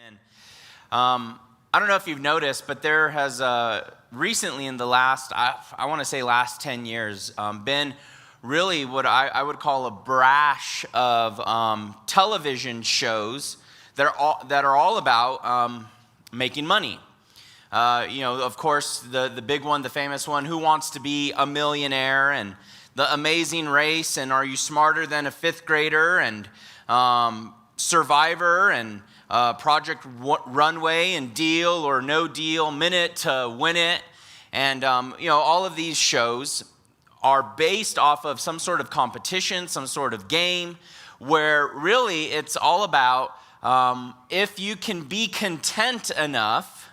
Amen. I don't know if you've noticed, but there has recently in the last, I want to say last 10 years, been really what I would call a brash of television shows that are all about making money. Of course, the big one, the famous one, Who Wants to Be a Millionaire, and The Amazing Race, and Are You Smarter Than a Fifth Grader, and Survivor, and Project Runway, and Deal or No Deal, Minute to Win It. And, all of these shows are based off of some sort of competition, some sort of game, where really it's all about if you can be content enough,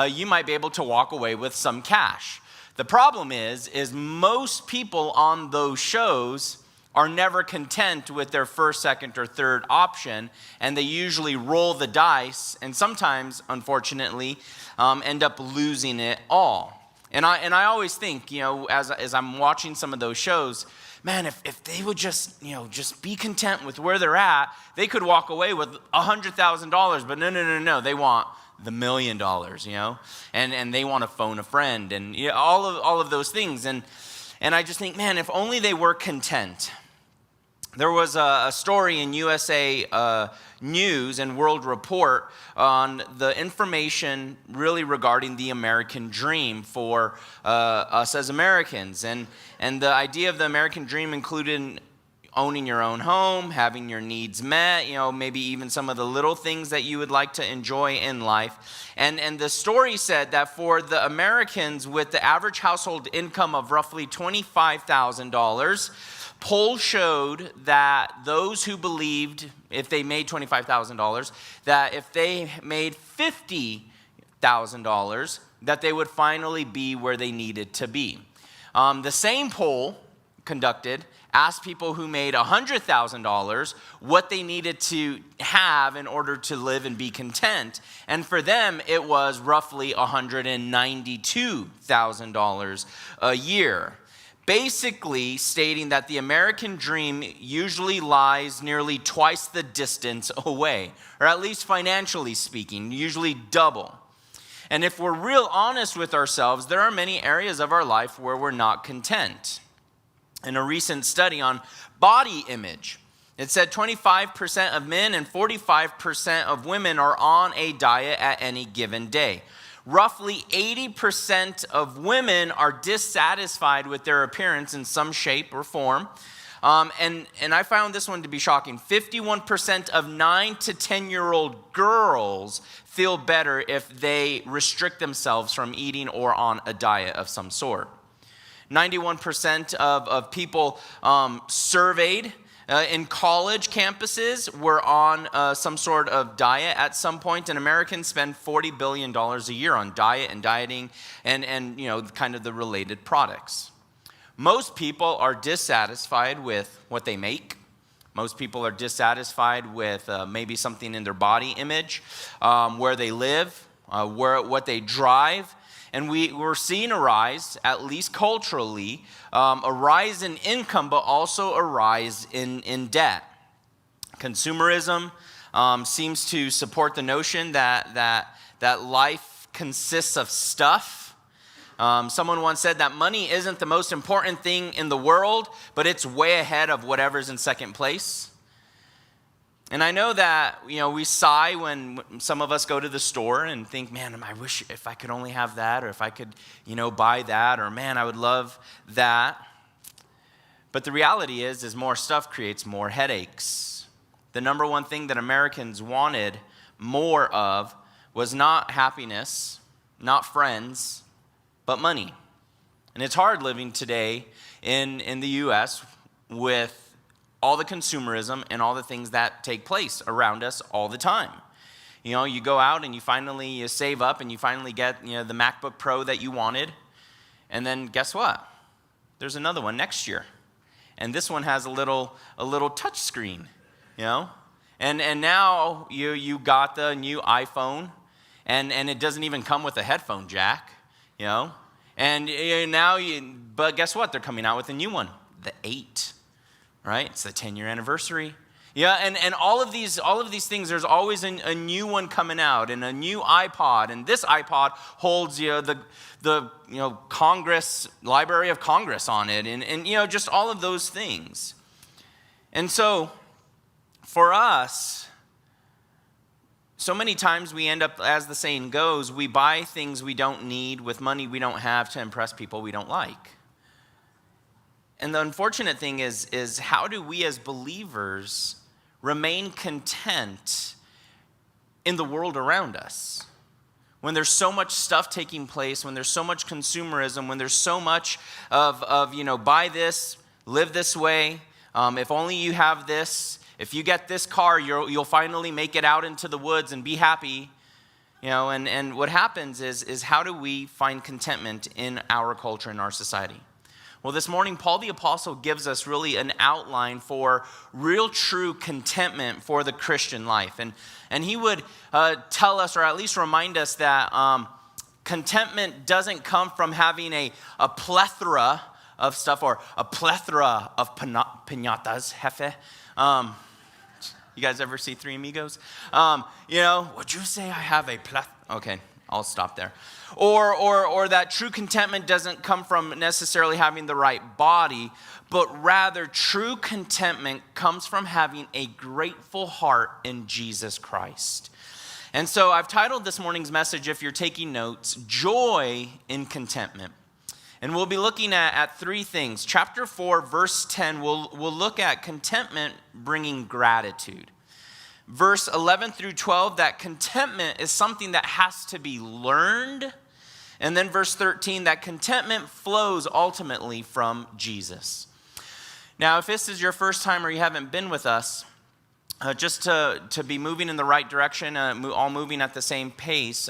you might be able to walk away with some cash. The problem is most people on those shows are never content with their first, second, or third option, and they usually roll the dice, and sometimes, unfortunately, end up losing it all. And I always think, as I'm watching some of those shows, man, if they would just be content with where they're at, they could walk away with $100,000. But no, they want the $1 million, and they want to phone a friend, and all of those things. And I just think, man, if only they were content. There was a story in USA News and World Report on the information really regarding the American dream for us as Americans. And the idea of the American dream included owning your own home, having your needs met, maybe even some of the little things that you would like to enjoy in life. And the story said that for the Americans with the average household income of roughly $25,000, poll showed that those who believed if they made $25,000, that if they made $50,000, that they would finally be where they needed to be. The same poll conducted asked people who made $100,000 what they needed to have in order to live and be content. And for them, it was roughly $192,000 a year. Basically stating that the American dream usually lies nearly twice the distance away, or at least financially speaking, usually double. And if we're real honest with ourselves, there are many areas of our life where we're not content. In a recent study on body image, it said 25% of men and 45% of women are on a diet at any given day. Roughly 80% of women are dissatisfied with their appearance in some shape or form. And I found this one to be shocking. 51% of 9 to 10-year-old girls feel better if they restrict themselves from eating or on a diet of some sort. 91% of people surveyed in college campuses were on some sort of diet at some point, and Americans spend $40 billion a year on diet and dieting and kind of the related products. Most people are dissatisfied with what they make. Most people are dissatisfied with maybe something in their body image, where they live, what they drive. And we're seeing a rise, at least culturally, a rise in income, but also a rise in debt. Consumerism seems to support the notion that life consists of stuff. Someone once said that money isn't the most important thing in the world, but it's way ahead of whatever's in second place. And I know that, we sigh when some of us go to the store and think, man, I wish if I could only have that, or if I could, buy that, or man, I would love that. But the reality is more stuff creates more headaches. The number one thing that Americans wanted more of was not happiness, not friends, but money. And it's hard living today in the U.S. with all the consumerism and all the things that take place around us all the time. You go out and you save up and you finally get, the MacBook Pro that you wanted. And then guess what? There's another one next year. And this one has a little touch screen, And now you got the new iPhone and it doesn't even come with a headphone jack, And but guess what? They're coming out with a new one, the 8. Right? It's the 10-year anniversary. Yeah, and all of these things, there's always a new one coming out, and a new iPod, and this iPod holds the Congress, Library of Congress on it, and just all of those things. And so for us, so many times we end up, as the saying goes, we buy things we don't need with money we don't have to impress people we don't like. And the unfortunate thing is how do we as believers remain content in the world around us? When there's so much stuff taking place, when there's so much consumerism, when there's so much of buy this, live this way, if only you have this, if you get this car, you'll finally make it out into the woods and be happy. And what happens is how do we find contentment in our culture, in our society? Well, this morning, Paul the Apostle gives us really an outline for real true contentment for the Christian life. And he would tell us, or at least remind us, that contentment doesn't come from having a plethora of stuff, or a plethora of piñatas, jefe. You guys ever see Three Amigos? Would you say I have a plethora? Okay, I'll stop there. Or that true contentment doesn't come from necessarily having the right body, but rather true contentment comes from having a grateful heart in Jesus Christ. And so I've titled this morning's message, if you're taking notes, Joy in Contentment. And we'll be looking at three things. Chapter 4, verse 10, we'll look at contentment bringing gratitude. Verse 11 through 12, that contentment is something that has to be learned. And then verse 13, that contentment flows ultimately from Jesus. Now, if this is your first time or you haven't been with us, just to be moving in the right direction, all moving at the same pace,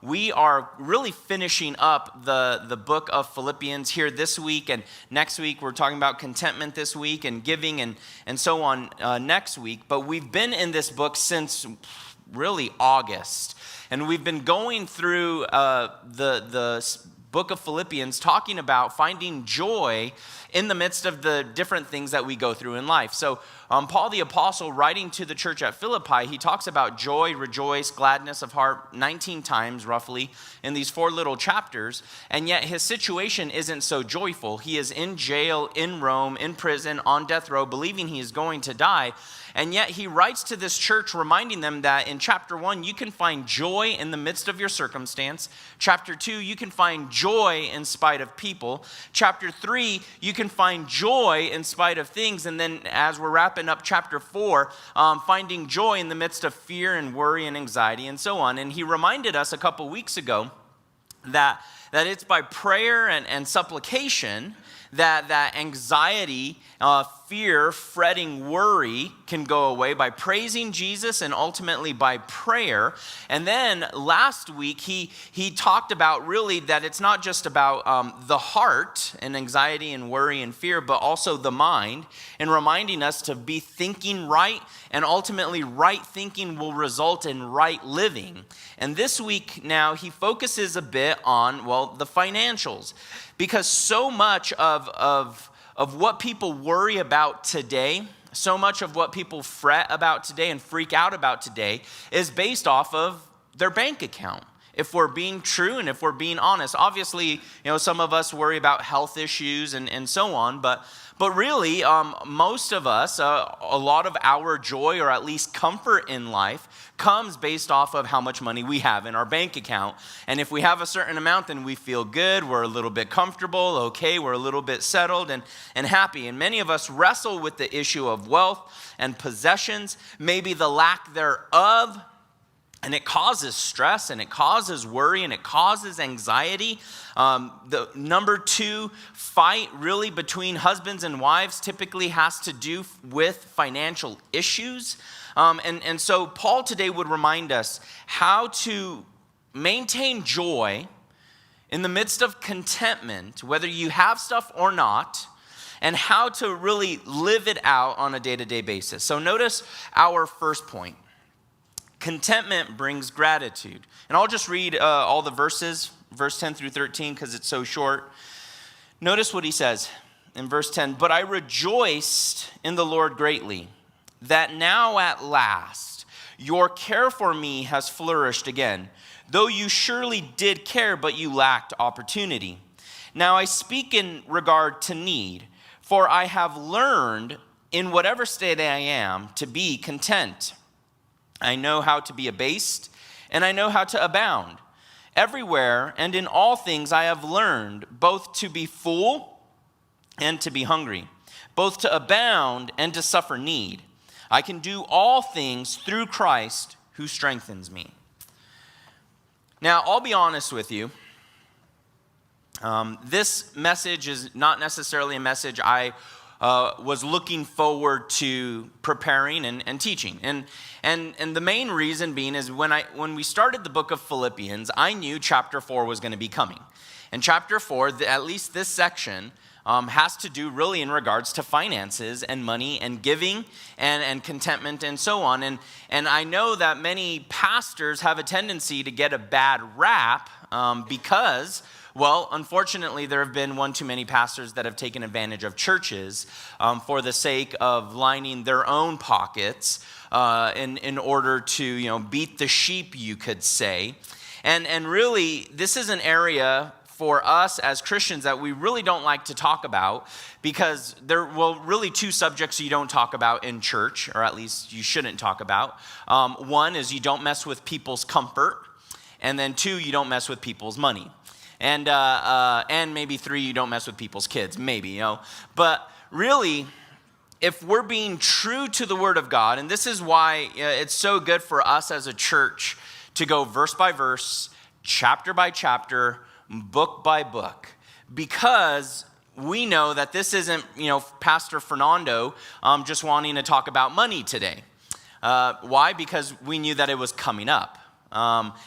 we are really finishing up the book of Philippians here this week, and next week we're talking about contentment this week, and giving and so on next week. But we've been in this book since really August, and we've been going through the book of Philippians, talking about finding joy in the midst of the different things that we go through in life. So Paul the Apostle, writing to the church at Philippi, he talks about joy, rejoice, gladness of heart 19 times roughly in these 4 little chapters, and yet his situation isn't so joyful. He is in jail, in Rome, in prison, on death row, believing he is going to die. And yet he writes to this church, reminding them that in chapter 1, you can find joy in the midst of your circumstance. Chapter 2, you can find joy in spite of people. Chapter 3, you can find joy in spite of things. And then as we're wrapping up chapter 4, finding joy in the midst of fear and worry and anxiety and so on. And he reminded us a couple weeks ago that it's by prayer and supplication that anxiety, fear, fretting, worry can go away, by praising Jesus and ultimately by prayer. And then last week, he talked about really that it's not just about the heart and anxiety and worry and fear, but also the mind, and reminding us to be thinking right, and ultimately right thinking will result in right living. And this week now, he focuses a bit on, the financials, because so much of what people worry about today, so much of what people fret about today and freak out about today is based off of their bank account. If we're being true and if we're being honest, obviously, some of us worry about health issues and so on, but really, most of us, a lot of our joy, or at least comfort in life, comes based off of how much money we have in our bank account. And if we have a certain amount, then we feel good, we're a little bit comfortable, okay, we're a little bit settled and happy. And many of us wrestle with the issue of wealth and possessions, maybe the lack thereof. And it causes stress, and it causes worry, and it causes anxiety. The number 2 fight really between husbands and wives typically has to do with financial issues. And so Paul today would remind us how to maintain joy in the midst of contentment, whether you have stuff or not, and how to really live it out on a day-to-day basis. So notice our first point. Contentment brings gratitude. And I'll just read all the verses, verse 10 through 13, because it's so short. Notice what he says in verse 10. But I rejoiced in the Lord greatly, that now at last your care for me has flourished again, though you surely did care, but you lacked opportunity. Now I speak in regard to need, for I have learned in whatever state I am to be content. I know how to be abased, and I know how to abound. Everywhere and in all things I have learned both to be full and to be hungry, both to abound and to suffer need. I can do all things through Christ who strengthens me. Now, I'll be honest with you. This message is not necessarily a message I was looking forward to preparing and teaching. And the main reason being is when we started the book of Philippians, I knew chapter 4 was going to be coming. And chapter 4, at least this section, has to do really in regards to finances and money and giving and contentment and so on. And I know that many pastors have a tendency to get a bad rap because, well, unfortunately, there have been one too many pastors that have taken advantage of churches for the sake of lining their own pockets in order to, beat the sheep, you could say. And really, this is an area for us as Christians that we really don't like to talk about because there are really two subjects you don't talk about in church, or at least you shouldn't talk about. One is you don't mess with people's comfort, and then two, you don't mess with people's money. And maybe three, you don't mess with people's kids, maybe, But really, if we're being true to the Word of God, and this is why it's so good for us as a church to go verse by verse, chapter by chapter, book by book, because we know that this isn't, Pastor Fernando just wanting to talk about money today. Why? Because we knew that it was coming up.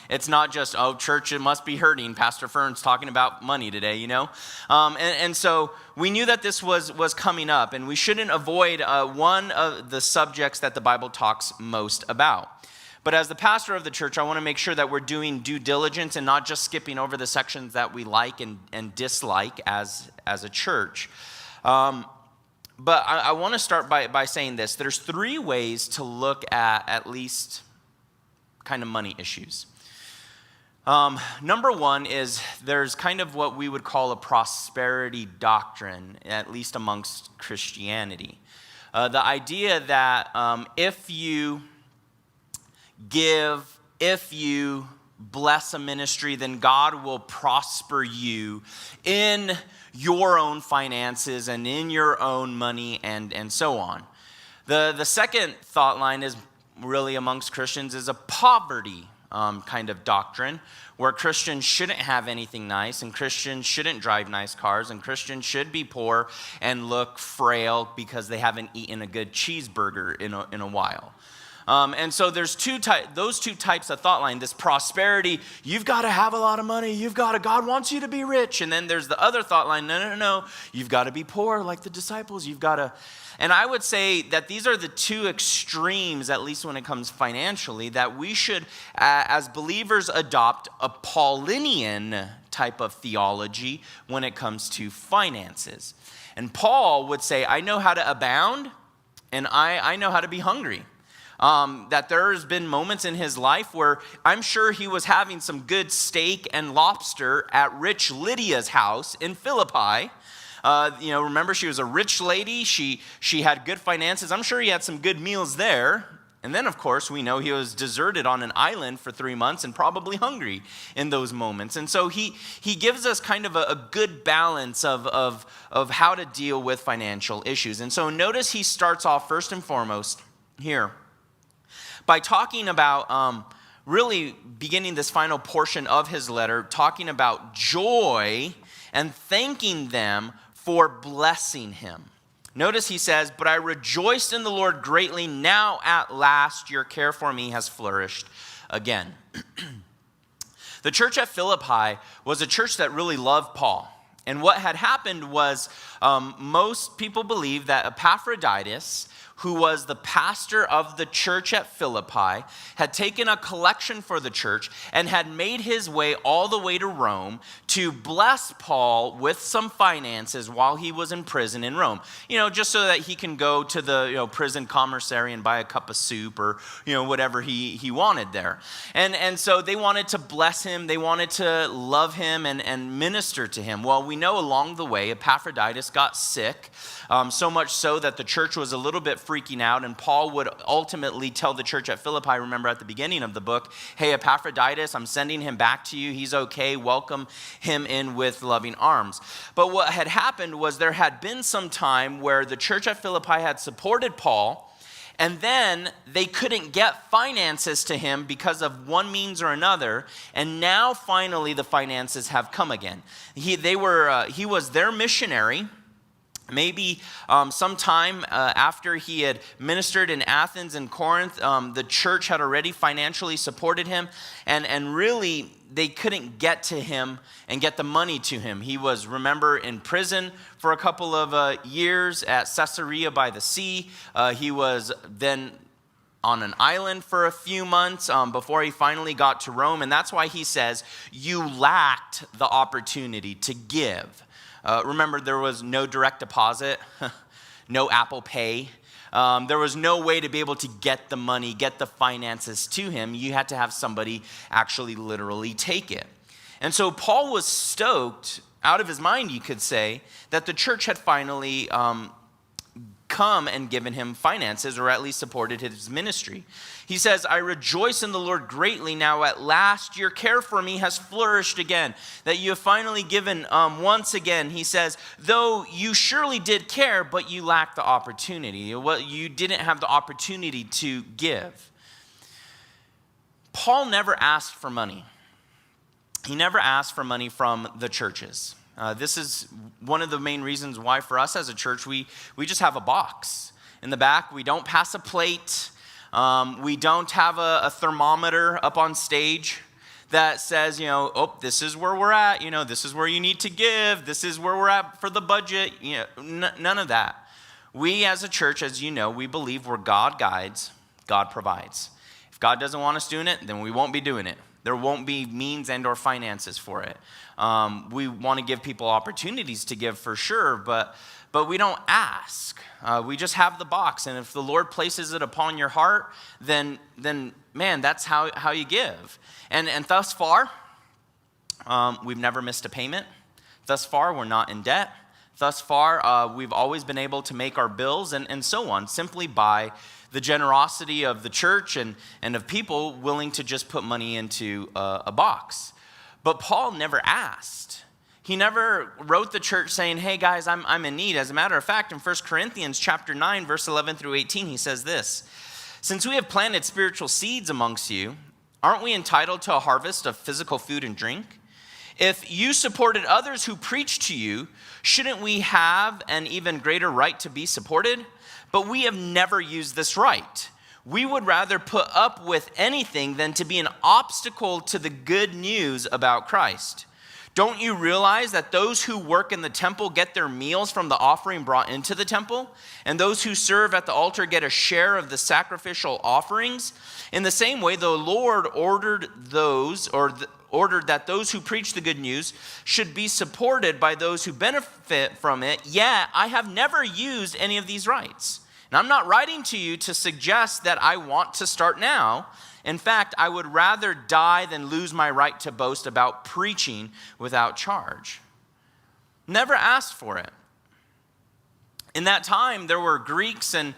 It's not just, church, it must be hurting. Pastor Fern's talking about money today, And so we knew that this was coming up, and we shouldn't avoid one of the subjects that the Bible talks most about. But as the pastor of the church, I want to make sure that we're doing due diligence and not just skipping over the sections that we like and dislike as a church. But I want to start by saying this. There's three ways to look at least kind of money issues. Number one is there's kind of what we would call a prosperity doctrine, at least amongst Christianity. The idea that if you give, if you bless a ministry, then God will prosper you in your own finances and in your own money and so on. The second thought line is really amongst Christians is a poverty kind of doctrine where Christians shouldn't have anything nice and Christians shouldn't drive nice cars and Christians should be poor and look frail because they haven't eaten a good cheeseburger in a while. And so there's those two types of thought line. This prosperity, you've got to have a lot of money. God wants you to be rich. And then there's the other thought line, no. You've got to be poor like the disciples. And I would say that these are the two extremes, at least when it comes financially, that we should, as believers, adopt a Paulinian type of theology when it comes to finances. And Paul would say, I know how to abound and I know how to be hungry. That there's been moments in his life where I'm sure he was having some good steak and lobster at rich Lydia's house in Philippi. Remember, she was a rich lady. She had good finances. I'm sure he had some good meals there. And then, of course, we know he was deserted on an island for 3 months and probably hungry in those moments. And so he gives us kind of a good balance of how to deal with financial issues. And so notice he starts off first and foremost here by talking about really beginning this final portion of his letter, talking about joy and thanking them for blessing him. Notice he says, but I rejoiced in the Lord greatly. Now at last your care for me has flourished again. The church at Philippi was a church that really loved Paul. And what had happened was most people believe that Epaphroditus, who was the pastor of the church at Philippi, had taken a collection for the church and had made his way all the way to Rome to bless Paul with some finances while he was in prison in Rome. Just so that he can go to the prison commissary and buy a cup of soup or whatever he wanted there. And so they wanted to bless him. They wanted to love him and minister to him. Well, we know along the way Epaphroditus got sick, so much so that the church was a little bit freaking out, and Paul would ultimately tell the church at Philippi, remember at the beginning of the book, hey, Epaphroditus, I'm sending him back to you. He's okay. Welcome him in with loving arms. But what had happened was there had been some time where the church at Philippi had supported Paul, and then they couldn't get finances to him because of one means or another, and now finally the finances have come again. He was their missionary. Maybe sometime after he had ministered in Athens and Corinth, the church had already financially supported him, and really they couldn't get to him and get the money to him. He was, remember, in prison for a couple of years at Caesarea by the sea. He was then on an island for a few months before he finally got to Rome, and that's why he says, you lacked the opportunity to give. Remember, there was no direct deposit, no Apple Pay. There was no way to be able to get the money, get the finances to him. You had to have somebody actually literally take it. And so Paul was stoked, out of his mind, you could say, that the church had finally come and given him finances, or at least supported his ministry. He says, I rejoice in the Lord greatly. Now at last your care for me has flourished again, that you have finally given once again. He says, though you surely did care, but you lacked the opportunity. Well, you didn't have the opportunity to give. Paul never asked for money. He never asked for money from the churches. This is one of the main reasons why for us as a church, we just have a box. In the back, we don't pass a plate. We don't have a thermometer up on stage that says, this is where we're at. This is where you need to give. This is where we're at for the budget. None of that. We as a church, as you know, we believe where God guides, God provides. If God doesn't want us doing it, then we won't be doing it. There won't be means and or finances for it. We want to give people opportunities to give for sure, but we don't ask. We just have the box, and if the Lord places it upon your heart, then man, that's how you give. And thus far, we've never missed a payment. Thus far, we're not in debt. Thus far, we've always been able to make our bills and so on, simply by the generosity of the church and of people willing to just put money into a box. But Paul never asked. He never wrote the church saying, hey guys, I'm in need. As a matter of fact, in 1 Corinthians chapter 9, verse 11 through 18, he says this, since we have planted spiritual seeds amongst you, aren't we entitled to a harvest of physical food and drink? If you supported others who preached to you, shouldn't we have an even greater right to be supported? But we have never used this right. We would rather put up with anything than to be an obstacle to the good news about Christ. Don't you realize that those who work in the temple get their meals from the offering brought into the temple, and those who serve at the altar get a share of the sacrificial offerings? In the same way, the Lord ordered that those who preach the good news should be supported by those who benefit from it, yet I have never used any of these rights. And I'm not writing to you to suggest that I want to start now. In fact, I would rather die than lose my right to boast about preaching without charge. Never asked for it. In that time, there were Greeks and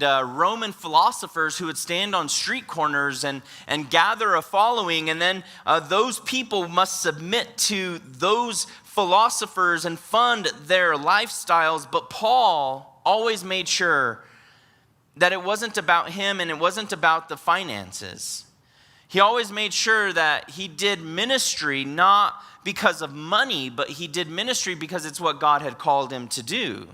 Roman philosophers who would stand on street corners and gather a following, and then those people must submit to those philosophers and fund their lifestyles. But Paul always made sure that it wasn't about him and it wasn't about the finances. He always made sure that he did ministry not because of money, but he did ministry because it's what God had called him to do.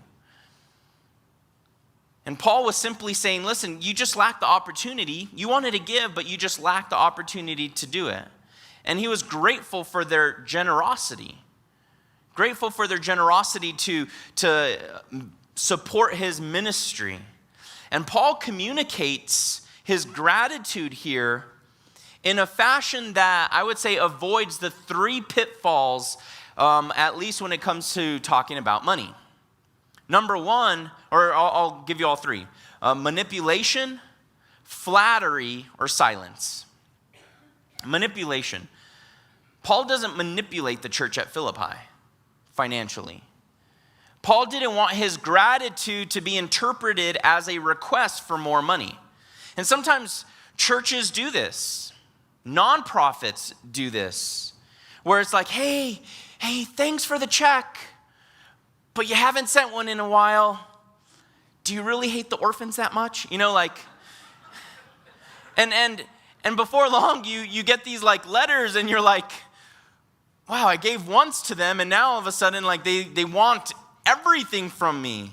And Paul was simply saying, listen, you just lacked the opportunity. You wanted to give, but you just lacked the opportunity to do it. And he was grateful for their generosity. Grateful for their generosity to support his ministry. And Paul communicates his gratitude here in a fashion that I would say avoids the three pitfalls, at least when it comes to talking about money. Number one, or I'll give you all three: manipulation, flattery, or silence. Manipulation. Paul doesn't manipulate the church at Philippi financially. Paul didn't want his gratitude to be interpreted as a request for more money. And sometimes churches do this. Nonprofits do this. Where it's like, hey, thanks for the check, but you haven't sent one in a while. Do you really hate the orphans that much? And before long, you get these letters, and you're like, wow, I gave once to them, and now all of a sudden, they want everything from me.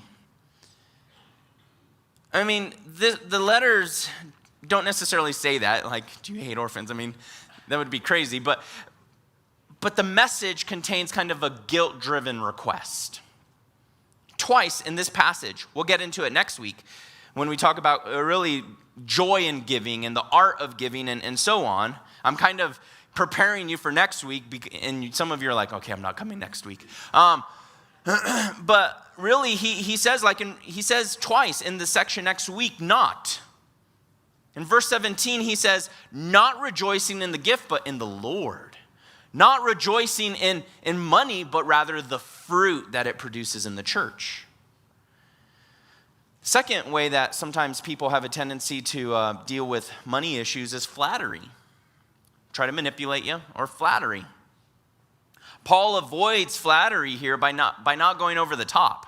I mean, the letters don't necessarily say that, do you hate orphans? I mean, that would be crazy, but the message contains kind of a guilt-driven request. Twice in this passage, we'll get into it next week, when we talk about really joy in giving and the art of giving and so on. I'm kind of preparing you for next week, and some of you are like, okay, I'm not coming next week. But really, he says twice in the section next week, not. In verse 17, he says, not rejoicing in the gift, but in the Lord. Not rejoicing in money, but rather the fruit that it produces in the church. Second way that sometimes people have a tendency to deal with money issues is flattery. Try to manipulate you, or flattery. Paul avoids flattery here by not going over the top.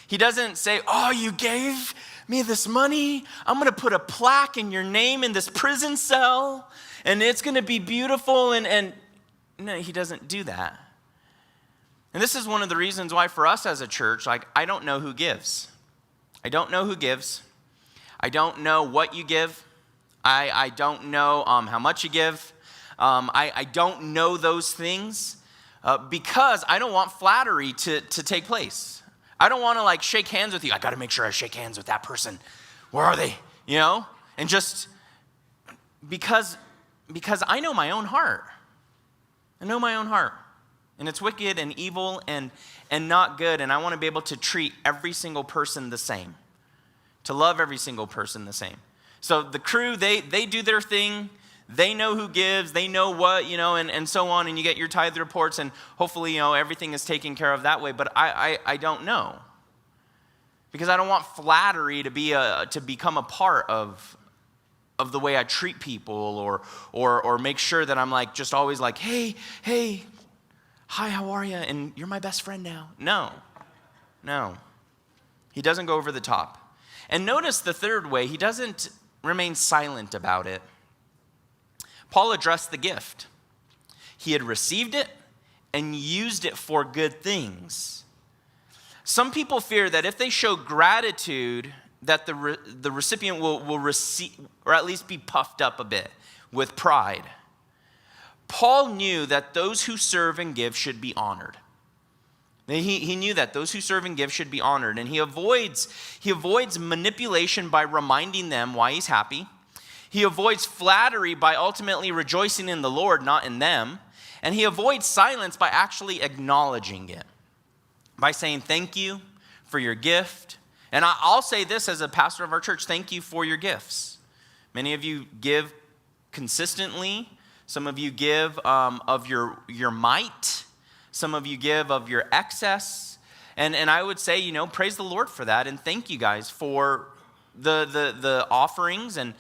He doesn't say, oh, you gave me this money, I'm going to put a plaque in your name in this prison cell, and it's going to be beautiful, and no, he doesn't do that. And this is one of the reasons why for us as a church, I don't know who gives. I don't know who gives. I don't know what you give. I don't know how much you give. I don't know those things because I don't want flattery to take place. I don't want to shake hands with you. I got to make sure I shake hands with that person. Where are they? And just because I know my own heart. I know my own heart. And it's wicked and evil and not good. And I want to be able to treat every single person the same. To love every single person the same. So the crew, they do their thing. They know who gives. They know what, and so on. And you get your tithe reports. And hopefully, everything is taken care of that way. But I don't know. Because I don't want flattery to become a part of the way I treat people or make sure that I'm just always hey, hi, how are you? And you're my best friend now. No. He doesn't go over the top. And notice the third way, he doesn't remain silent about it. Paul addressed the gift. He had received it and used it for good things. Some people fear that if they show gratitude, that the recipient will receive, or at least be puffed up a bit with pride. Paul knew that those who serve and give should be honored. He knew that those who serve and give should be honored, and he avoids manipulation by reminding them why he's happy. He avoids flattery by ultimately rejoicing in the Lord, not in them, and he avoids silence by actually acknowledging it, by saying thank you for your gift. And I'll say this as a pastor of our church, thank you for your gifts. Many of you give consistently. Some of you give of your might. Some of you give of your excess. And I would say, praise the Lord for that. And thank you guys for the offerings and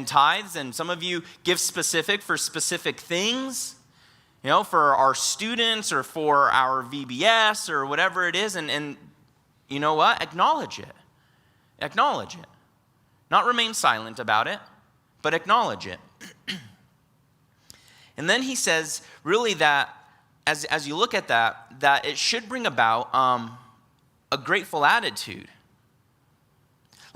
tithes. And some of you give for specific things, for our students or for our VBS or whatever it is. And you know what? Acknowledge it. Acknowledge it. Not remain silent about it, but acknowledge it. And then he says, really, that as you look at that it should bring about a grateful attitude.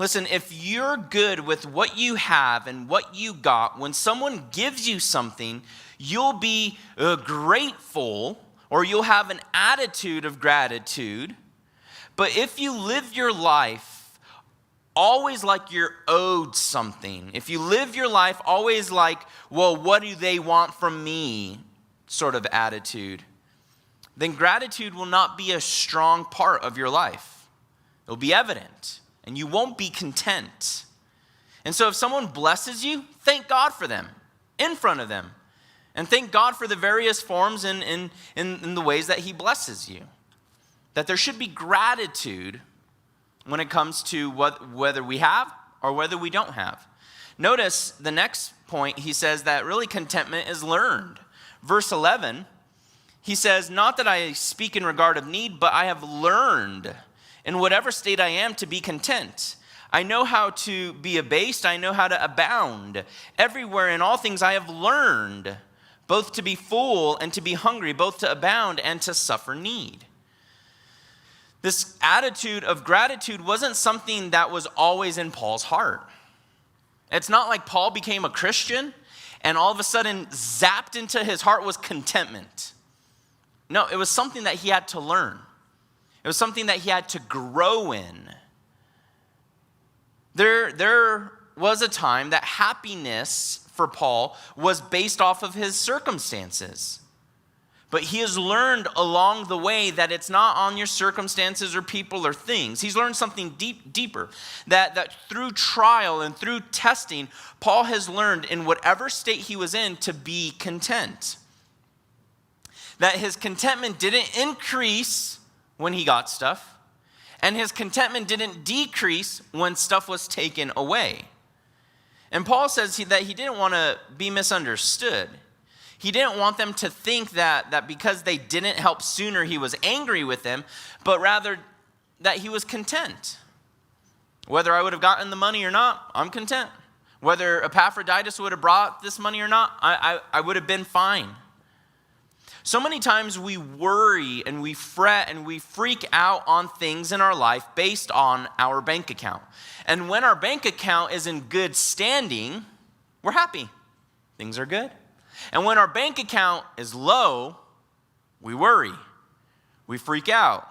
Listen, if you're good with what you have and what you got, when someone gives you something, you'll be grateful, or you'll have an attitude of gratitude. But if you live your life always like you're owed something, if you live your life always like, well, what do they want from me sort of attitude, then gratitude will not be a strong part of your life. It'll be evident, and you won't be content. And so if someone blesses you, thank God for them in front of them. And thank God for the various forms in the ways that he blesses you. That there should be gratitude when it comes to whether we have or whether we don't have. Notice the next point, he says that really contentment is learned. Verse 11, he says, not that I speak in regard of need, but I have learned in whatever state I am to be content. I know how to be abased, I know how to abound. Everywhere in all things I have learned, both to be full and to be hungry, both to abound and to suffer need. This attitude of gratitude wasn't something that was always in Paul's heart. It's not like Paul became a Christian and all of a sudden zapped into his heart was contentment. No, it was something that he had to learn. It was something that he had to grow in. There was a time that happiness for Paul was based off of his circumstances. But he has learned along the way that it's not on your circumstances or people or things. He's learned something deeper. That through trial and through testing, Paul has learned in whatever state he was in to be content. That his contentment didn't increase when he got stuff. And his contentment didn't decrease when stuff was taken away. And Paul says that he didn't want to be misunderstood. He didn't want them to think that because they didn't help sooner, he was angry with them, but rather that he was content. Whether I would have gotten the money or not, I'm content. Whether Epaphroditus would have brought this money or not, I would have been fine. So many times we worry and we fret and we freak out on things in our life based on our bank account. And when our bank account is in good standing, we're happy. Things are good. And when our bank account is low, we worry. We freak out.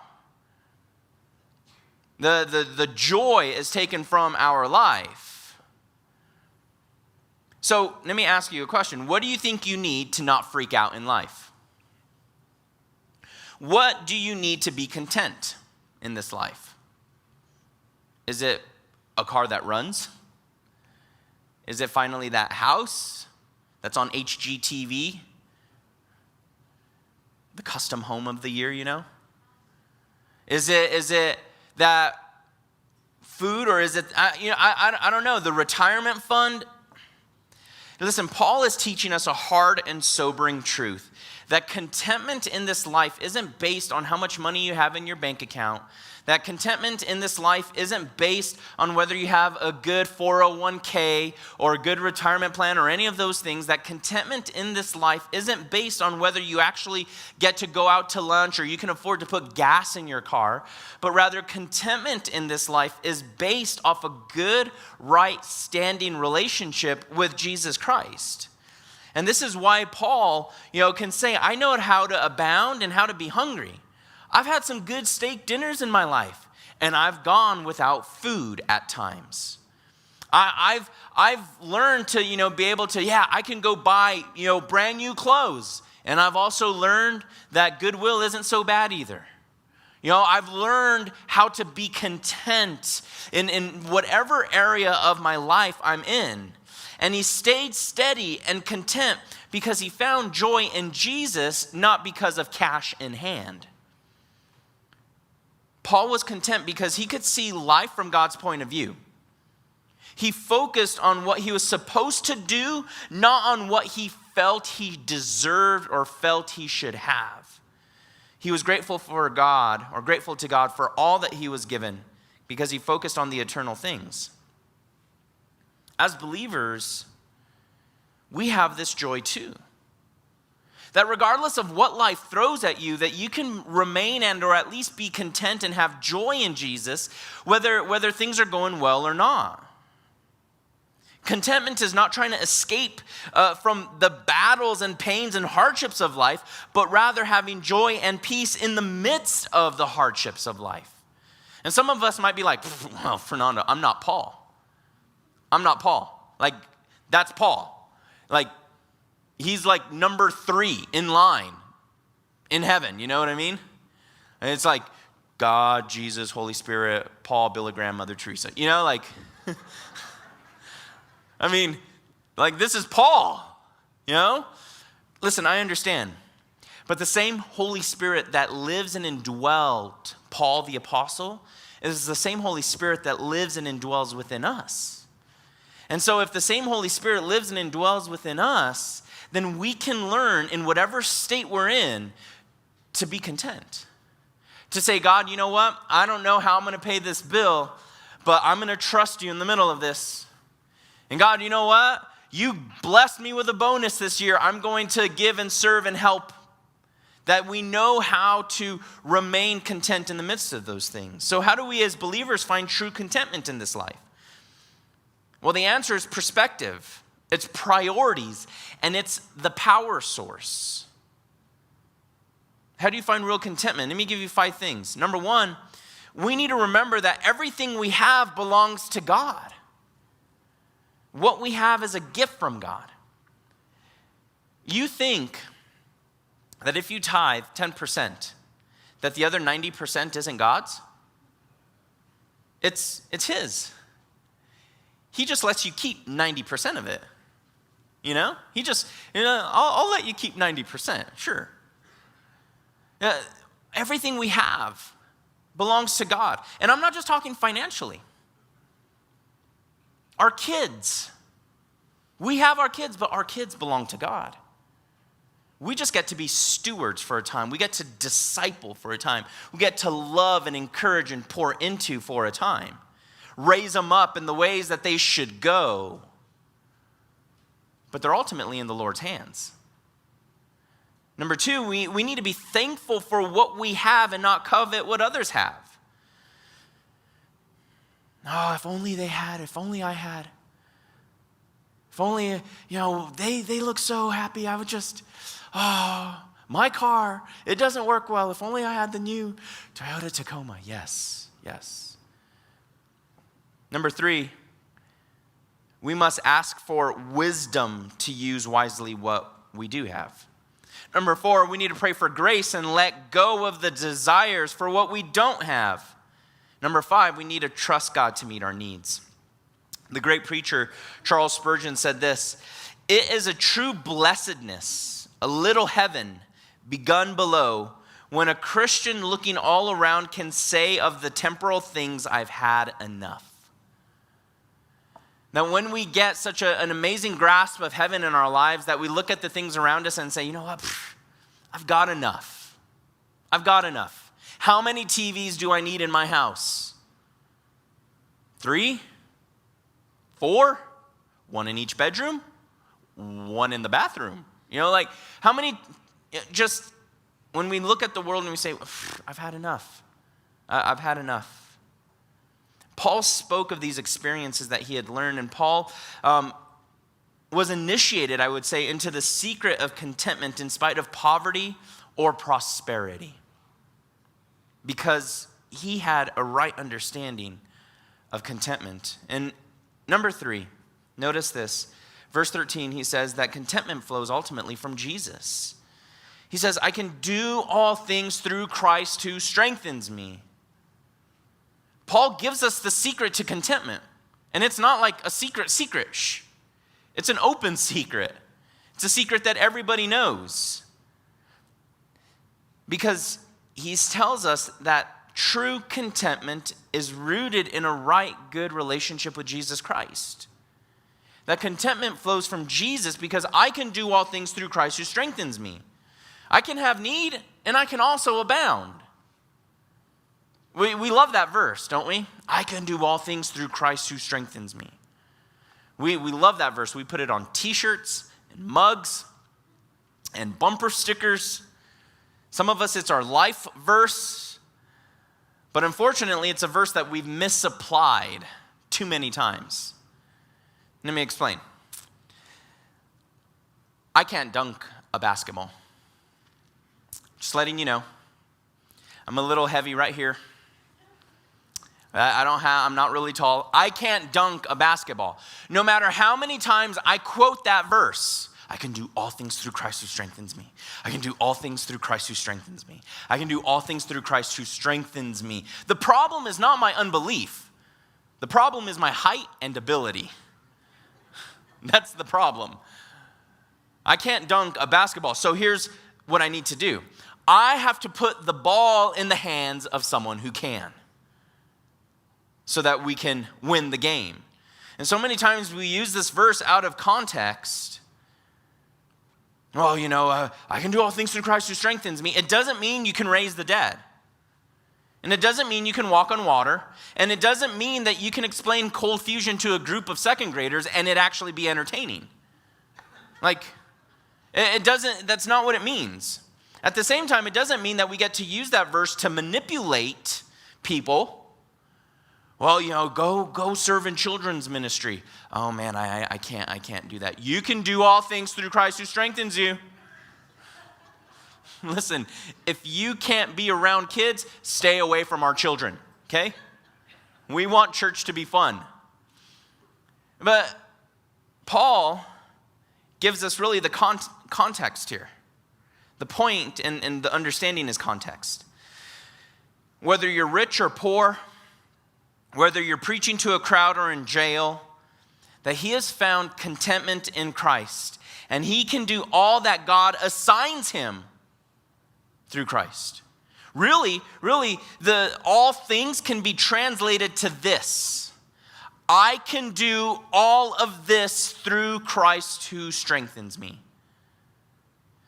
The joy is taken from our life. So let me ask you a question. What do you think you need to not freak out in life? What do you need to be content in this life? Is it a car that runs? Is it finally that house that's on HGTV? The custom home of the year, you know? Is it that food, or is it, I don't know, the retirement fund? Listen, Paul is teaching us a hard and sobering truth. That contentment in this life isn't based on how much money you have in your bank account. That contentment in this life isn't based on whether you have a good 401k or a good retirement plan or any of those things. That contentment in this life isn't based on whether you actually get to go out to lunch or you can afford to put gas in your car. But rather, contentment in this life is based off a good, right, standing relationship with Jesus Christ. And this is why Paul, can say, I know how to abound and how to be hungry. I've had some good steak dinners in my life, and I've gone without food at times. I've learned to, be able to, I can go buy, brand new clothes. And I've also learned that goodwill isn't so bad either. I've learned how to be content in whatever area of my life I'm in. And he stayed steady and content because he found joy in Jesus, not because of cash in hand. Paul was content because he could see life from God's point of view. He focused on what he was supposed to do, not on what he felt he deserved or felt he should have. He was grateful to God for all that he was given because he focused on the eternal things. As believers, we have this joy too. That regardless of what life throws at you, that you can remain and or at least be content and have joy in Jesus, whether things are going well or not. Contentment is not trying to escape from the battles and pains and hardships of life, but rather having joy and peace in the midst of the hardships of life. And some of us might be like, well, Fernando, I'm not Paul. I'm not Paul. Like, that's Paul. Like, he's like number 3 in line in heaven. You know what I mean? And it's like God, Jesus, Holy Spirit, Paul, Billy Graham, Mother Teresa. You know, like, I mean, like, this is Paul, you know? Listen, I understand. But the same Holy Spirit that lives and indwelt Paul the apostle is the same Holy Spirit that lives and indwells within us. And so if the same Holy Spirit lives and indwells within us, then we can learn in whatever state we're in to be content. To say, God, you know what? I don't know how I'm going to pay this bill, but I'm going to trust you in the middle of this. And God, you know what? You blessed me with a bonus this year. I'm going to give and serve and help. That we know how to remain content in the midst of those things. So how do we as believers find true contentment in this life? Well, the answer is perspective. It's priorities, and it's the power source. How do you find real contentment? Let me give you 5 things. Number 1, we need to remember that everything we have belongs to God. What we have is a gift from God. You think that if you tithe 10%, that the other 90% isn't God's? It's His. He just lets you keep 90% of it. You know? He just, I'll let you keep 90%, sure. Everything we have belongs to God. And I'm not just talking financially. Our kids. We have our kids, but our kids belong to God. We just get to be stewards for a time. We get to disciple for a time. We get to love and encourage and pour into for a time. Raise them up in the ways that they should go. But they're ultimately in the Lord's hands. Number 2, we need to be thankful for what we have and not covet what others have. Oh, if only they had, if only I had. If only, they look so happy, I would just, my car, it doesn't work well. If only I had the new Toyota Tacoma. Yes, yes. Number 3, we must ask for wisdom to use wisely what we do have. Number 4, we need to pray for grace and let go of the desires for what we don't have. Number 5, we need to trust God to meet our needs. The great preacher Charles Spurgeon said this: "It is a true blessedness, a little heaven begun below, when a Christian looking all around can say of the temporal things, I've had enough." Now, when we get such an amazing grasp of heaven in our lives that we look at the things around us and say, you know what, I've got enough. I've got enough. How many TVs do I need in my house? 3? 4? 1 in each bedroom? 1 in the bathroom? How many, just when we look at the world and we say, I've had enough. I've had enough. Paul spoke of these experiences that he had learned, and Paul was initiated, I would say, into the secret of contentment in spite of poverty or prosperity, because he had a right understanding of contentment. And number 3, notice this. Verse 13, he says that contentment flows ultimately from Jesus. He says, I can do all things through Christ who strengthens me. Paul gives us the secret to contentment. And it's not like a secret. Shh. It's an open secret. It's a secret that everybody knows. Because he tells us that true contentment is rooted in a right, good relationship with Jesus Christ. That contentment flows from Jesus because I can do all things through Christ who strengthens me. I can have need and I can also abound. We love that verse, don't we? I can do all things through Christ who strengthens me. We love that verse. We put it on t-shirts and mugs and bumper stickers. Some of us, it's our life verse. But unfortunately, it's a verse that we've misapplied too many times. Let me explain. I can't dunk a basketball. Just letting you know. I'm a little heavy right here. I'm not really tall. I can't dunk a basketball. No matter how many times I quote that verse, I can do all things through Christ who strengthens me. I can do all things through Christ who strengthens me. I can do all things through Christ who strengthens me. The problem is not my unbelief. The problem is my height and ability. That's the problem. I can't dunk a basketball. So here's what I need to do. I have to put the ball in the hands of someone who can, so that we can win the game. And so many times we use this verse out of context. Well, I can do all things through Christ who strengthens me. It doesn't mean you can raise the dead. And it doesn't mean you can walk on water. And it doesn't mean that you can explain cold fusion to a group of second graders and it actually be entertaining. That's not what it means. At the same time, it doesn't mean that we get to use that verse to manipulate people. Well, go serve in children's ministry. Oh man, I can't do that. You can do all things through Christ who strengthens you. Listen, if you can't be around kids, stay away from our children, okay? We want church to be fun. But Paul gives us really the context here. The point and the understanding is context. Whether you're rich or poor, whether you're preaching to a crowd or in jail, that he has found contentment in Christ. And he can do all that God assigns him through Christ. Really, all things can be translated to this. I can do all of this through Christ who strengthens me.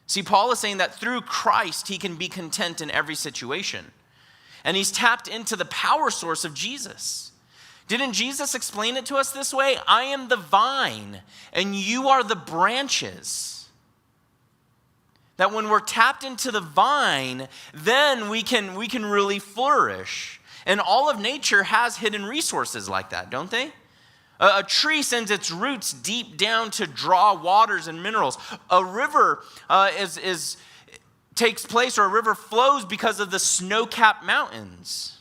See, Paul is saying that through Christ, he can be content in every situation. And he's tapped into the power source of Jesus. Didn't Jesus explain it to us this way? I am the vine, and you are the branches. That when we're tapped into the vine, then we can really flourish. And all of nature has hidden resources like that, don't they? A tree sends its roots deep down to draw waters and minerals. A river takes place, or a river flows because of the snow-capped mountains.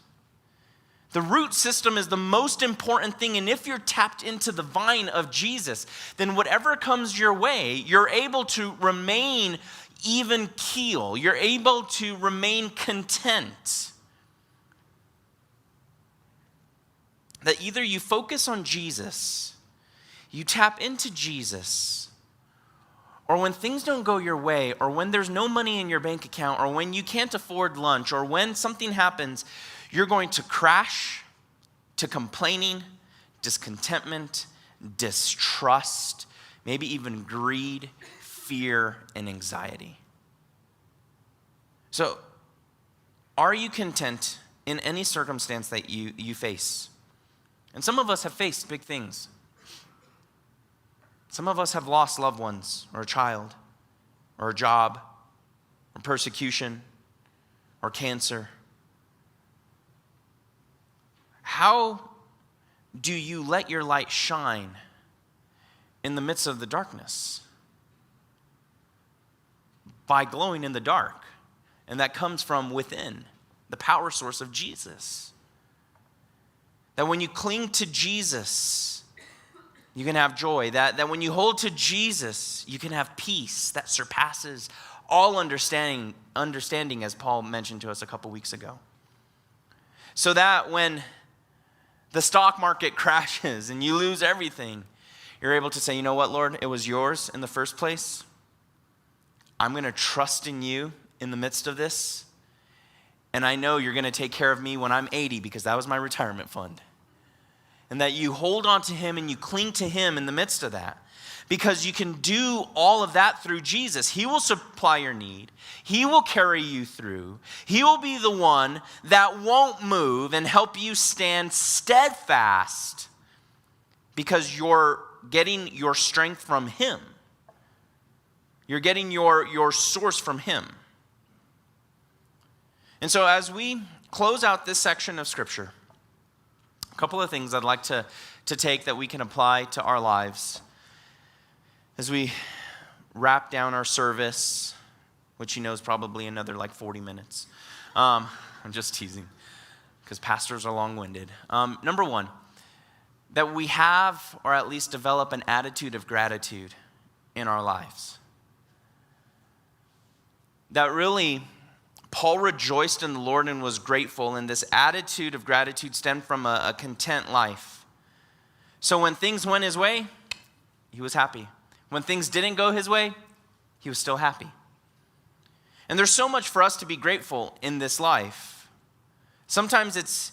The root system is the most important thing, and if you're tapped into the vine of Jesus, then whatever comes your way, you're able to remain even keel. You're able to remain content. That either you focus on Jesus, you tap into Jesus, or when things don't go your way, or when there's no money in your bank account, or when you can't afford lunch, or when something happens, you're going to crash to complaining, discontentment, distrust, maybe even greed, fear, and anxiety. So, are you content in any circumstance that you face? And some of us have faced big things. Some of us have lost loved ones, or a child, or a job, or persecution, or cancer. How do you let your light shine in the midst of the darkness? By glowing in the dark. And that comes from within, the power source of Jesus. That when you cling to Jesus, you can have joy. That when you hold to Jesus, you can have peace that surpasses all understanding, as Paul mentioned to us a couple weeks ago. So that when the stock market crashes and you lose everything, you're able to say, you know what, Lord, it was yours in the first place. I'm going to trust in you in the midst of this. And I know you're going to take care of me when I'm 80 because that was my retirement fund. And that you hold on to him and you cling to him in the midst of that. Because you can do all of that through Jesus. He will supply your need. He will carry you through. He will be the one that won't move and help you stand steadfast because you're getting your strength from him. You're getting your source from him. And so as we close out this section of Scripture, a couple of things I'd like to take that we can apply to our lives as we wrap down our service, which is probably another like 40 minutes. I'm just teasing. because pastors are long-winded. Number one, that we have, or at least develop, an attitude of gratitude in our lives. That really, Paul rejoiced in the Lord and was grateful, and this attitude of gratitude stemmed from a content life. So when things went his way, he was happy. When things didn't go his way, he was still happy. And there's so much for us to be grateful in this life. Sometimes it's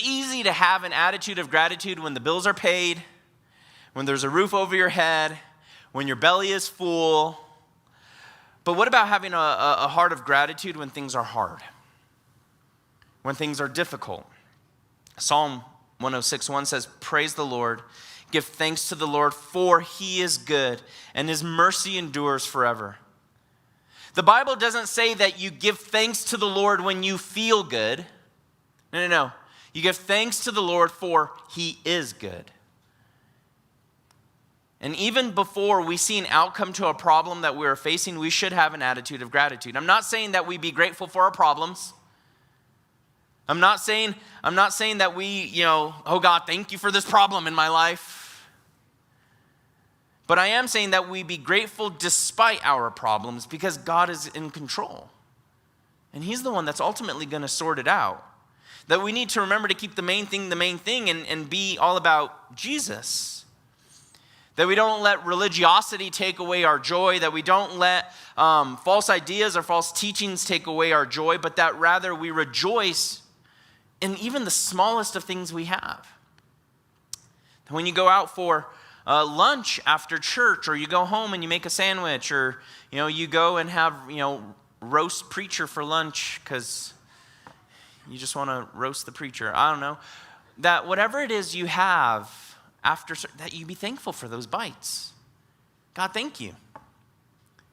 easy to have an attitude of gratitude when the bills are paid, when there's a roof over your head, when your belly is full. But what about having a heart of gratitude when things are hard? When things are difficult? Psalm 106:1 says, "Praise the Lord, give thanks to the Lord, for he is good, and his mercy endures forever." The Bible doesn't say that you give thanks to the Lord when you feel good. No. You give thanks to the Lord for he is good. And even before we see an outcome to a problem that we're facing, we should have an attitude of gratitude. I'm not saying that we be grateful for our problems. I'm not saying that we, oh God, thank you for this problem in my life. But I am saying that we be grateful despite our problems, because God is in control. And he's the one that's ultimately going to sort it out. That we need to remember to keep the main thing, and be all about Jesus. That we don't let religiosity take away our joy. That we don't let false ideas or false teachings take away our joy. But that rather we rejoice in even the smallest of things we have. When you go out for lunch after church, or you go home and you make a sandwich, or you go and have roast preacher for lunch because you just want to roast the preacher. I don't know. That whatever it is you have after, that you be thankful for those bites. God, thank you.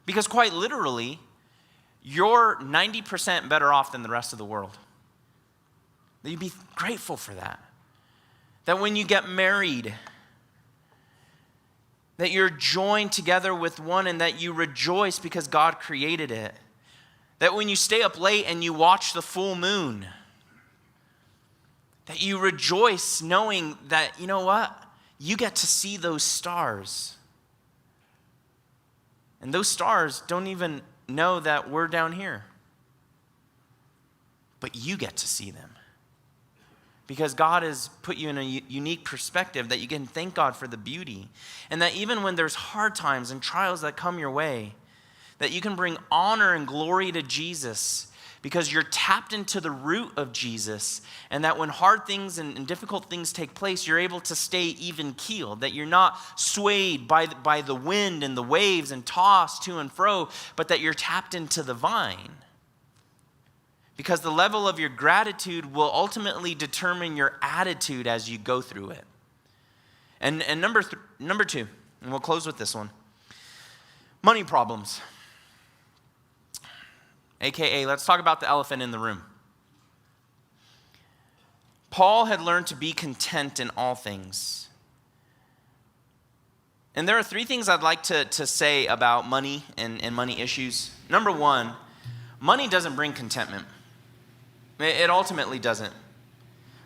Because quite literally, you're 90% better off than the rest of the world. That you be grateful for that. That when you get married, that you're joined together with one, and that you rejoice because God created it. That when you stay up late and you watch the full moon, that you rejoice knowing that, you know what? You get to see those stars. And those stars don't even know that we're down here. But you get to see them. Because God has put you in a unique perspective that you can thank God for the beauty. And that even when there's hard times and trials that come your way, that you can bring honor and glory to Jesus, because you're tapped into the root of Jesus. And that when hard things and difficult things take place, you're able to stay even keeled. That you're not swayed by the wind and the waves and tossed to and fro, but that you're tapped into the vine. Because the level of your gratitude will ultimately determine your attitude as you go through it. And number two, and we'll close with this one. Money problems. AKA, let's talk about the elephant in the room. Paul had learned to be content in all things. And there are three things I'd like to say about money and money issues. Number one, money doesn't bring contentment. It ultimately doesn't.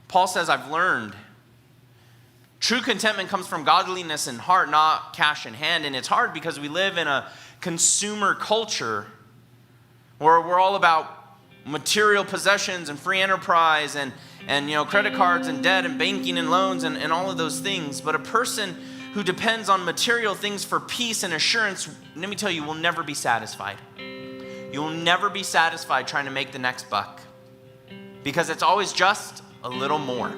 Paul says, I've learned. True contentment comes from godliness in heart, not cash in hand. And it's hard because we live in a consumer culture where we're all about material possessions and free enterprise and credit cards and debt and banking and loans and all of those things. But a person who depends on material things for peace and assurance, let me tell you, will never be satisfied. You will never be satisfied trying to make the next buck. Because it's always just a little more.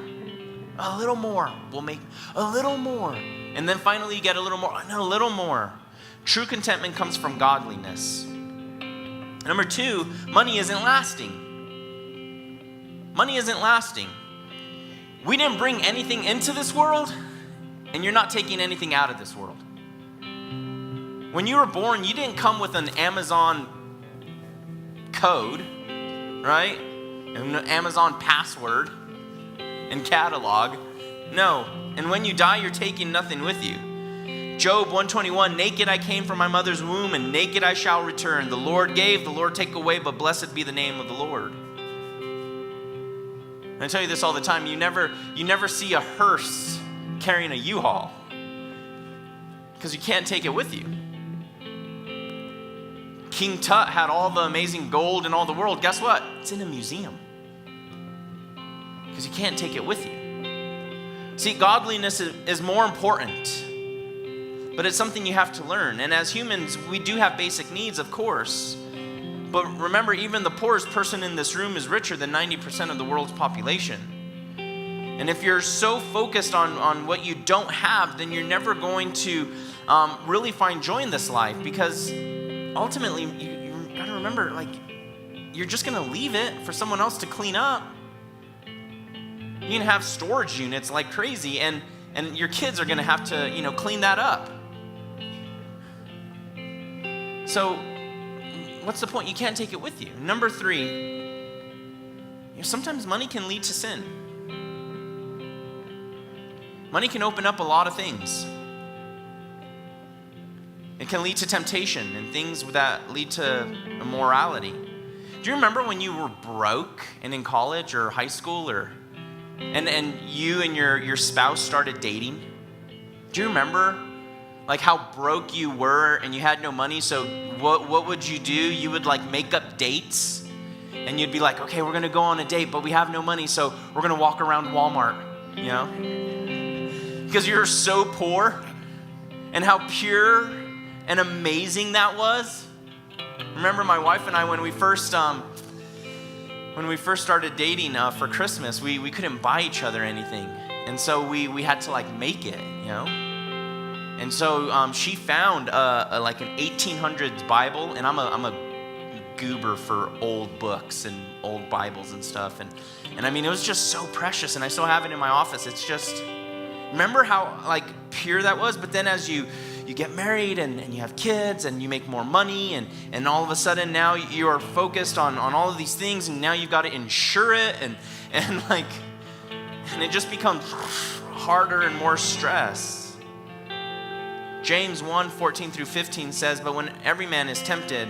A little more. We'll make a little more. And then finally you get a little more. And a little more. True contentment comes from godliness. Number two, money isn't lasting. Money isn't lasting. We didn't bring anything into this world, and you're not taking anything out of this world. When you were born, you didn't come with an Amazon code, right? An Amazon password and catalog. No. And when you die, you're taking nothing with you. Job 121, naked I came from my mother's womb, and naked I shall return. The Lord gave, the Lord take away, but blessed be the name of the Lord. And I tell you this all the time, you never see a hearse carrying a U-Haul because you can't take it with you. King Tut had all the amazing gold in all the world. Guess what? It's in a museum because you can't take it with you. See, godliness is more important, but it's something you have to learn. And as humans, we do have basic needs, of course. But remember, even the poorest person in this room is richer than 90% of the world's population. And if you're so focused on what you don't have, then you're never going to really find joy in this life, because ultimately, you got to remember, like, you're just going to leave it for someone else to clean up. You can have storage units like crazy, and your kids are going to have to, clean that up. So what's the point? You can't take it with you. Number 3, sometimes money can lead to sin. Money can open up a lot of things. It can lead to temptation and things that lead to immorality. Do you remember when you were broke and in college or high school, and you and your spouse started dating? Do you remember like how broke you were and you had no money? So what would you do? You would like make up dates, and you'd be like, okay, we're gonna go on a date, but we have no money, so we're gonna walk around Walmart, because you're so poor. And how pure and amazing that was. Remember my wife and I, when we first started dating for Christmas, we couldn't buy each other anything, and so we had to like make it, And so she found like an 1800s Bible, and I'm a goober for old books and old Bibles and stuff, and I mean, it was just so precious, and I still have it in my office. It's just, remember how like pure that was? But then as you get married and you have kids and you make more money, and all of a sudden now you are focused on all of these things, and now you've got to insure it, and it just becomes harder and more stress. James 1:14-15 says, but when every man is tempted,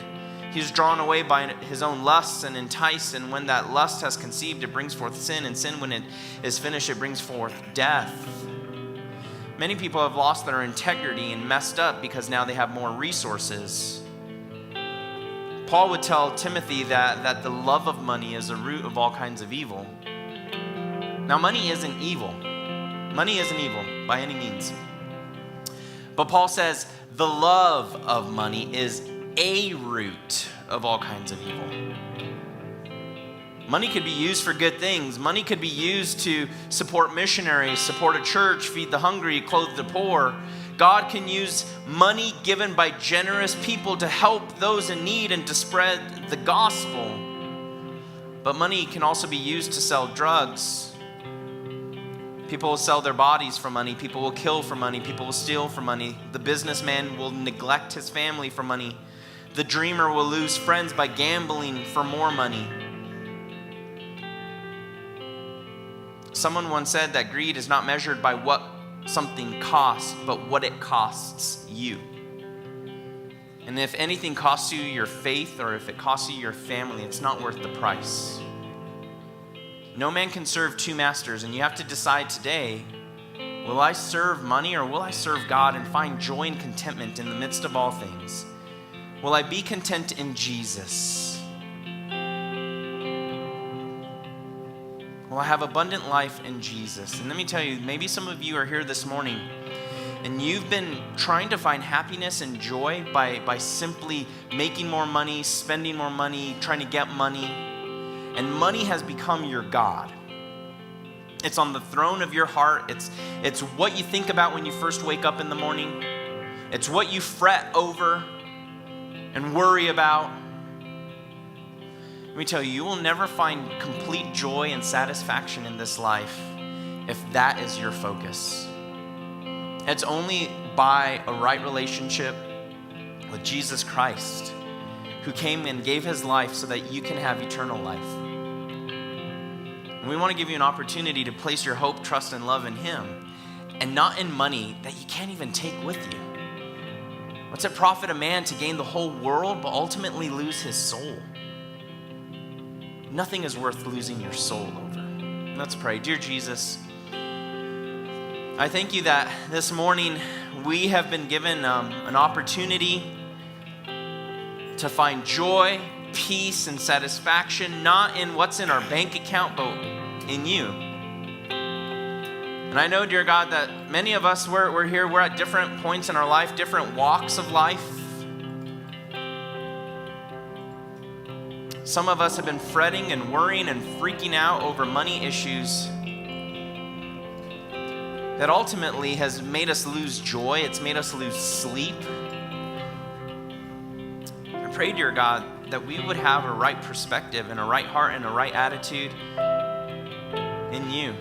he is drawn away by his own lusts and enticed, and when that lust has conceived, it brings forth sin, and sin, when it is finished, it brings forth death. Many people have lost their integrity and messed up because now they have more resources. Paul would tell Timothy that the love of money is the root of all kinds of evil. Now, money isn't evil. Money isn't evil by any means. But Paul says the love of money is a root of all kinds of evil. Money could be used for good things. Money could be used to support missionaries, support a church, feed the hungry, clothe the poor. God can use money given by generous people to help those in need and to spread the gospel. But money can also be used to sell drugs. People will sell their bodies for money. People will kill for money. People will steal for money. The businessman will neglect his family for money. The dreamer will lose friends by gambling for more money. Someone once said that greed is not measured by what something costs, but what it costs you. And if anything costs you your faith, or if it costs you your family, it's not worth the price. No man can serve two masters, and you have to decide today, will I serve money or will I serve God and find joy and contentment in the midst of all things? Will I be content in Jesus? Will I have abundant life in Jesus? And let me tell you, maybe some of you are here this morning and you've been trying to find happiness and joy by simply making more money, spending more money, trying to get money. And money has become your God. It's on the throne of your heart. It's what you think about when you first wake up in the morning. It's what you fret over and worry about. Let me tell you, you will never find complete joy and satisfaction in this life if that is your focus. It's only by a right relationship with Jesus Christ, who came and gave his life so that you can have eternal life. And we want to give you an opportunity to place your hope, trust, and love in him, and not in money that you can't even take with you. What's it profit a man to gain the whole world but ultimately lose his soul? Nothing is worth losing your soul over. Let's pray. Dear Jesus, I thank you that this morning we have been given an opportunity to find joy, peace, and satisfaction, not in what's in our bank account, but in you. And I know, dear God, that many of us, we're here, we're at different points in our life, different walks of life. Some of us have been fretting and worrying and freaking out over money issues that ultimately has made us lose joy. It's made us lose sleep. I pray, dear God, that we would have a right perspective and a right heart and a right attitude in you.